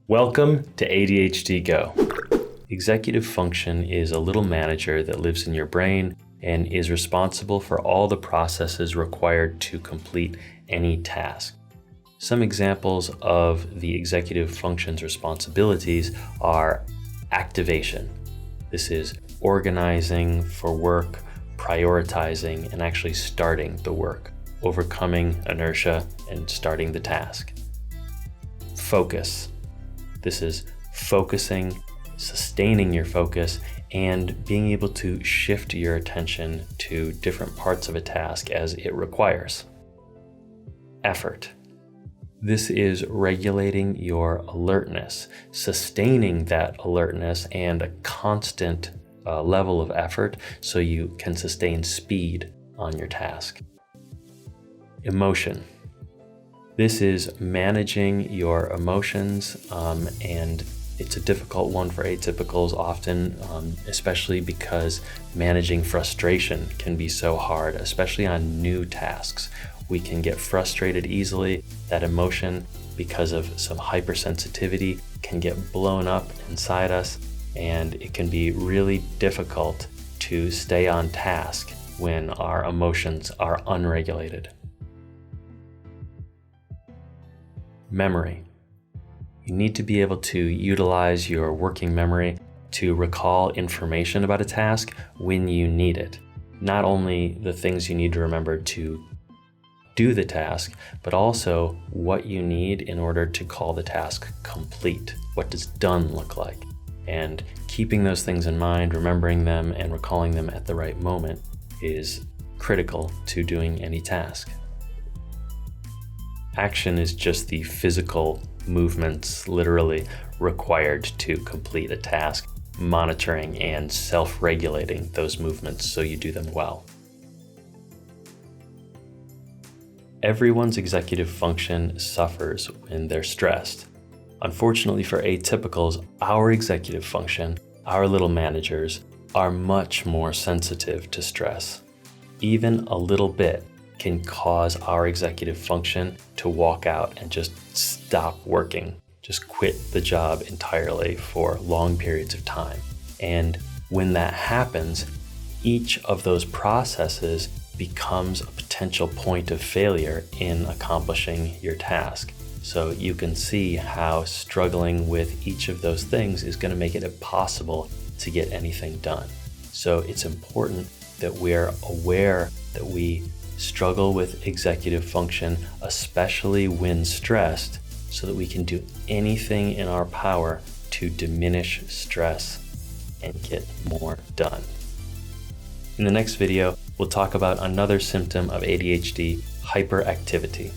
Welcome to ADHD Go. Executive function is a little manager that lives in your brain and is responsible for all the processes required to complete any task. Some examples of the executive function's responsibilities are activation. This is organizing for work, prioritizing, and actually starting the work, overcoming inertia and starting the task. Focus. This is focusing, sustaining your focus, and being able to shift your attention to different parts of a task as it requires. Effort. This is regulating your alertness, sustaining that alertness and a constant level of effort so you can sustain speed on your task. Emotion. This is managing your emotions, and it's a difficult one for atypicals often, especially because managing frustration can be so hard, especially on new tasks. We can get frustrated easily. That emotion, because of some hypersensitivity, can get blown up inside us, and it can be really difficult to stay on task when our emotions are unregulated. Memory. You need to be able to utilize your working memory to recall information about a task when you need it. Not only the things you need to remember to do the task, but also what you need in order to call the task complete. What does done look like? And keeping those things in mind, remembering them, and recalling them at the right moment is critical to doing any task. Action is just the physical movements literally required to complete a task, monitoring and self-regulating those movements so you do them well. Everyone's executive function suffers when they're stressed. Unfortunately for atypicals, our executive function, our little managers, are much more sensitive to stress. Even a little bit can cause our executive function to walk out and just stop working, just quit the job entirely for long periods of time. And when that happens, each of those processes becomes a potential point of failure in accomplishing your task. So you can see how struggling with each of those things is going to make it impossible to get anything done. So it's important that we're aware that we struggle with executive function, especially when stressed, so that we can do anything in our power to diminish stress and get more done. In the next video, we'll talk about another symptom of ADHD, hyperactivity.